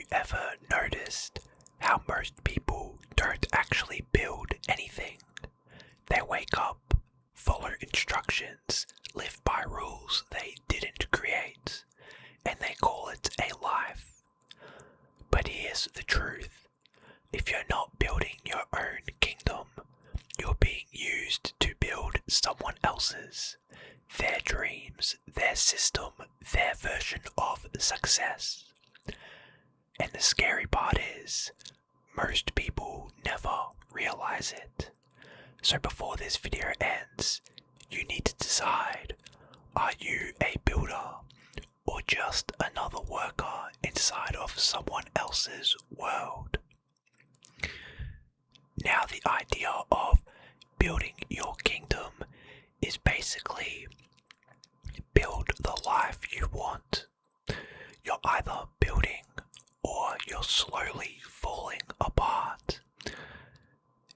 you ever noticed how most people don't actually build anything? They wake up, follow instructions, live by rules they didn't create, and they call it a life. But here's the truth. If you're not building your own kingdom, you're being used to build someone else's. Their dreams, their system, their version of success. And the scary part is, most people never realize it. So before this video ends, you need to decide, are you a builder or just another worker inside of someone else's world? Now the idea of building your kingdom is basically build the life you want. You're either building or you're slowly falling apart.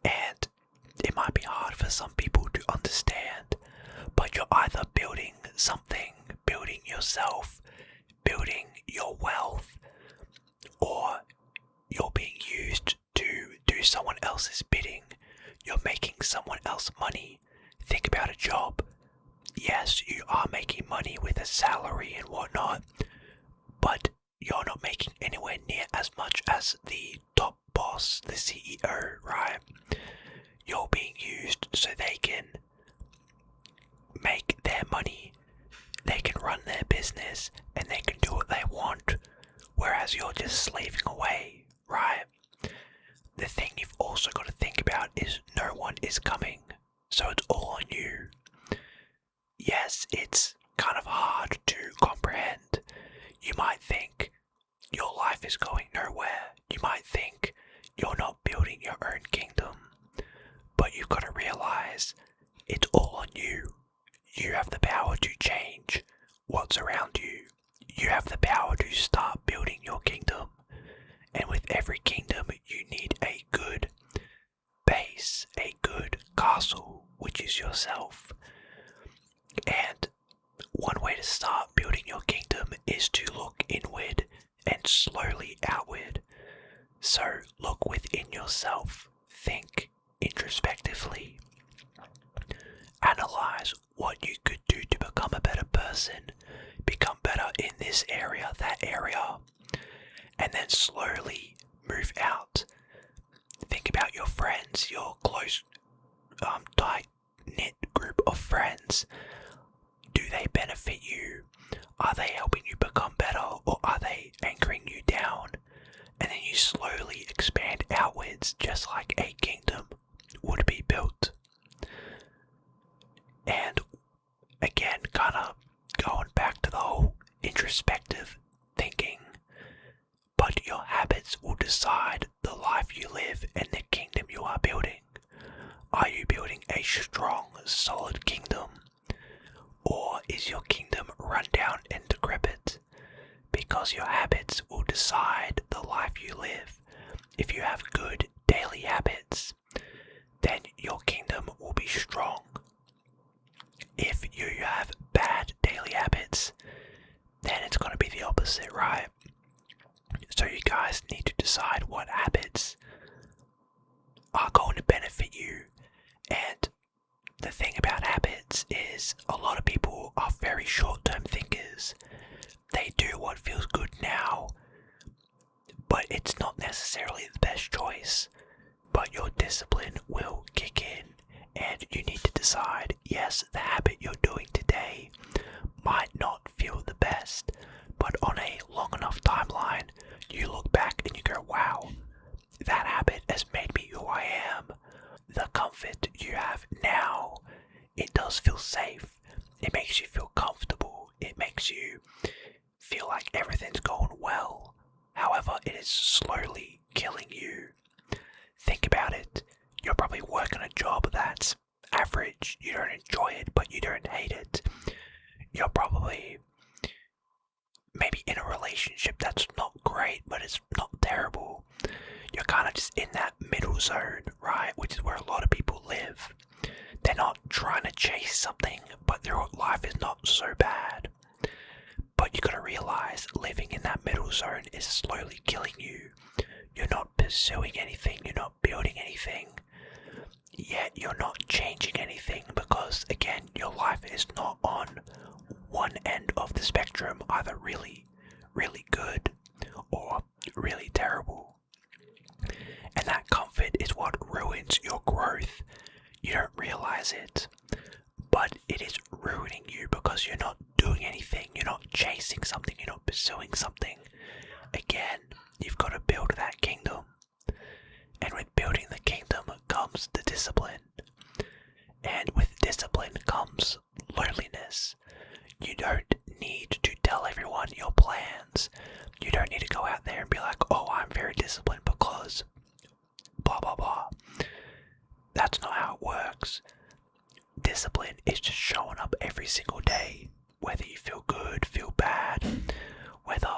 And it might be hard for some people to understand, but you're either building something, building yourself, building your wealth, or you're being used to do someone else's bidding. You're making someone else money. Think about a job. Yes, you are making money with a salary and whatnot, but you're not making anywhere near as much as the top boss, the CEO, right? You're being used so they can make their money, they can run their business, and they can do what they want, whereas you're just slaving away, right? The thing you've also got to think about is no one is coming, so it's all on you. Yes, it's kind of hard to comprehend. You might think your life is going nowhere. You might think you're not building your own kingdom. But you've got to realize it's all on you. You have the power to change what's around you. You have the power to start building your kingdom. And with every kingdom, you need a good base, a good castle, which is yourself. And one way to start building your kingdom is to look inward and slowly outward. So look within yourself, think introspectively, analyze what you could do to become a better person, become better in this area, that area, and then slowly move out. Think about your friends, your close, tight-knit group of friends. Do they benefit you? Are they helping you become better, or are they anchoring you down? And then you slowly expand outwards, just like a kingdom would be built. And again, kind of going back to the whole introspective thinking, but your habits will decide the life you live and the kingdom you are building. Are you building a strong, solid kingdom? Or is your kingdom run down and decrepit? Because your habits will decide the life you live. If you have good daily habits, then your kingdom will be strong. If you have bad daily habits, then it's going to be the opposite, right? So you guys need to decide what habits are going to benefit you. And the thing about habits is a lot of people are very short-term thinkers. They do what feels good now, but it's not necessarily the best choice. But your discipline will kick in, and you need to decide, yes, the habit you're doing today might not feel the best, but on a long enough timeline, you look back and you go, wow, that habit has made me who I am. The comfort you have now, it does feel safe. It makes you feel comfortable. It makes you feel like everything's going well. However, it is slowly killing you. Think about it. You're probably working a job that's average. You don't enjoy it, but you don't hate it. You're probably maybe in a relationship that's not great, but it's not terrible. You're kind of just in that middle zone, right? Which is where a lot of people live. They're not trying to chase something, but their life is not so bad. But you gotta realize living in that middle zone is slowly literally killing you. You're not pursuing anything, you're not building anything, yet you're not changing anything because, again, your life is not on one end of the spectrum, either really, really good or really terrible. And that comfort is what ruins your growth. You don't realize it, but it is ruining you because you're not doing anything, you're not chasing something, you're not pursuing something. Again, you've got to build that kingdom. And with building the kingdom comes the discipline. And with discipline comes loneliness. You don't need to tell everyone your plans. You don't need to go out there and be like, oh, I'm very disciplined because blah blah blah. That's not how it works. Discipline is just showing up every single day, whether you feel good, feel bad, whether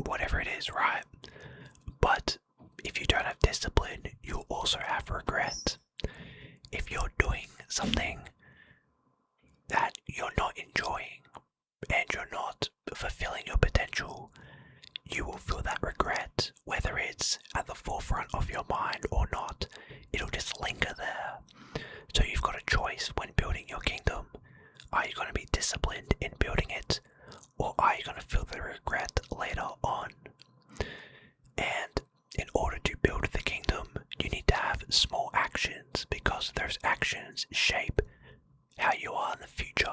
whatever it is, right? But if you don't have discipline, you'll also have regret. If you're doing something that you're not enjoying and you're not fulfilling your potential, you will feel that regret, whether it's at the forefront of your mind or not. It'll just linger there. So you've got a choice when building your kingdom. Are you going to be disciplined in building it, or are you going to feel the regret later on? And in order to build the kingdom, you need to have small actions, because those actions shape how you are in the future.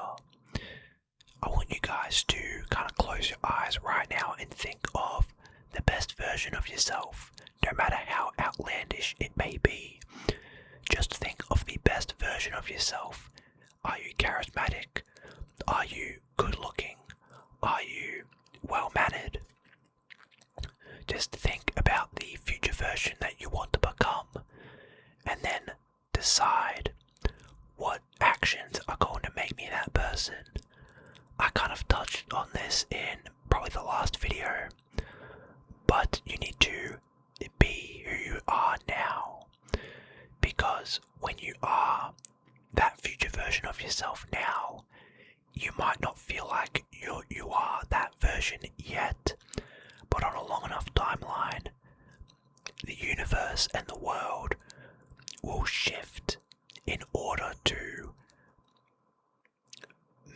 I want you guys to kind of close your eyes right now and think of the best version of yourself, no matter how outlandish it may be. Just think of the best version of yourself. Are you charismatic? Are you good looking? Are you well mannered? Just think about the future version that you want to become, and then decide what actions are going to make me that person. I kind of touched on this in probably the last video, but you need to be who you are now, because when you are that future version of yourself now, you might not feel like you are that version yet, but on a long enough timeline, the universe and the world will shift in order to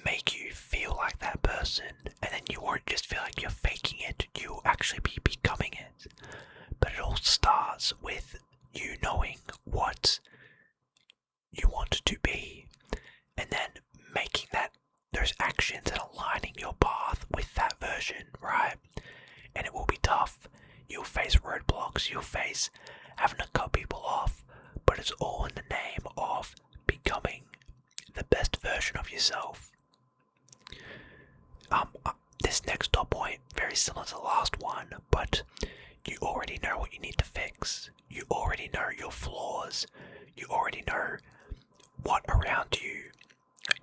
make you feel like that person, and then you won't just feel like you're faking it, you'll actually be becoming it. But it all starts with you knowing what you want to be, and then making those actions and aligning your path with that version, right? And it will be tough. You'll face roadblocks, you'll face having to cut people off, but it's all in the name of becoming the best version of yourself. This next top point, very similar to the last one, but you already know what you need to fix. You already know your flaws. You already know what around you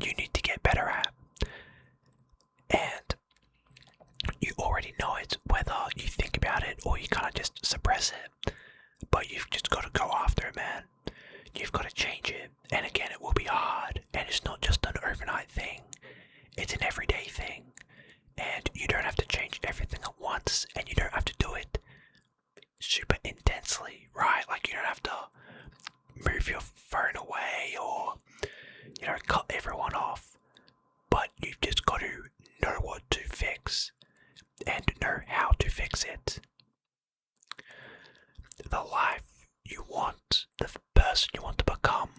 need to get better at. And you already know it, whether you think about it or you kind of just suppress it. But you've just got to go after it, man. You've got to change it. And again, it will be hard. And it's not just an overnight thing. It's an everyday thing. And you don't have to change everything at once. And you don't have to do it super intensely, right? Like, you don't have to move your phone away or, cut everyone off. But you've just got to know what to fix and know how to fix it. The life you want, the person you want to become,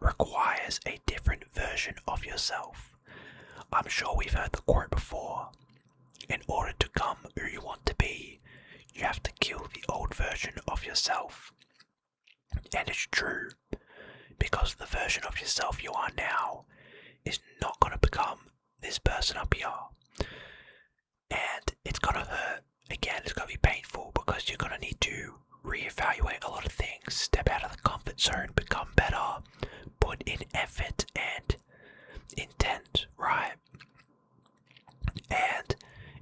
requires a different version of yourself. I'm sure we've heard the quote before. In order to become who you want to be, you have to kill the old version of yourself. And it's true, because the version of yourself you are now is not going to become this person up here. And it's going to hurt. Again, it's going to be painful, because you're going to need to reevaluate a lot of things, step out of the comfort zone, become better, put in effort and intent, right? And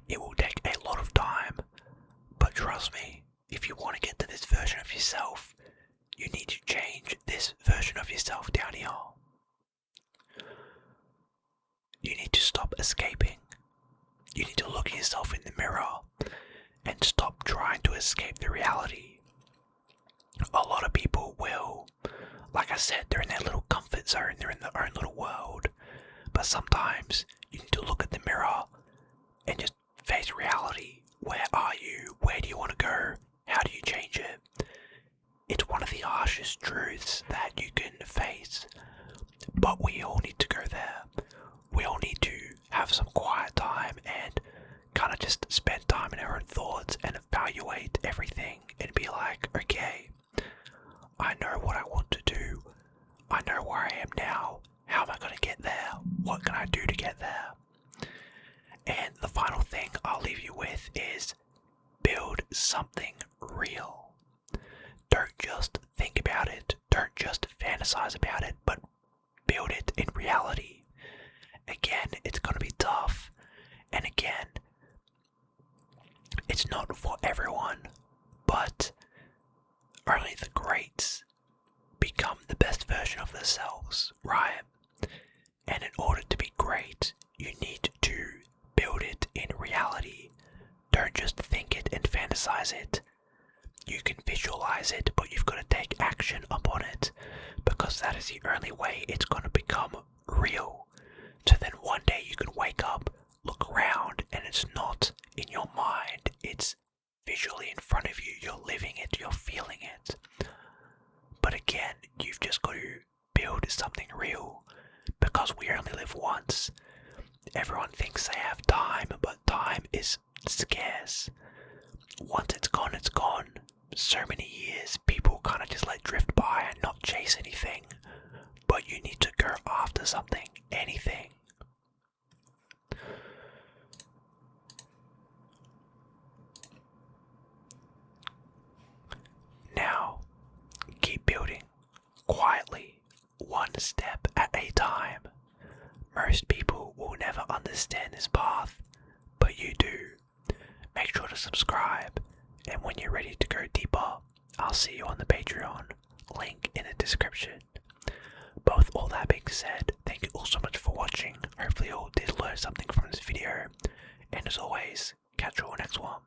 it will take a lot of time, but trust me, if you want to get to this version of yourself, you need to change this version of yourself down here. You need to stop escaping. You need to look at yourself in the mirror and stop trying to escape the reality. A lot of people will, like I said, they're in their little comfort zone, they're in their own little world. But sometimes you need to look at the mirror and just face reality. Where are you? Where do you want to go? How do you change it? It's one of the harshest truths that you can face, but we all need to go there. We all need to have some quiet time and kind of just spend time in our own thoughts and evaluate everything and be like, okay, I know what I want to do. I know where I am now. How am I going to get there? What can I do to get there? And the final thing I'll leave you with is build something real. Don't just think about it, don't just fantasize about it, but build it in reality. Again, it's going to be tough, and again, it's not for everyone, but only the greats become the best version of themselves, right? And in order to be great, you need to build it in reality. Don't just think it and fantasize it. You can visualize it, but you've got to take action upon it, because that is the only way it's going to become real. So then one day you can wake up, look around, and it's not in your mind, it's visually in front of you, you're living it, you're feeling it. But again, you've just got to build something real, because we only live once. Everyone thinks they have time, but time is scarce. Once it's gone, it's gone. So many years, people kind of just let drift by and not chase anything. But you need to go after something, anything. Now, keep building, quietly, one step at a time. Most people will never understand this path, but you do. Make sure to subscribe, and when you're ready to go deeper, I'll see you on the Patreon, link in the description. Both all that being said, thank you all so much for watching. Hopefully you all did learn something from this video, and as always, catch you all next one.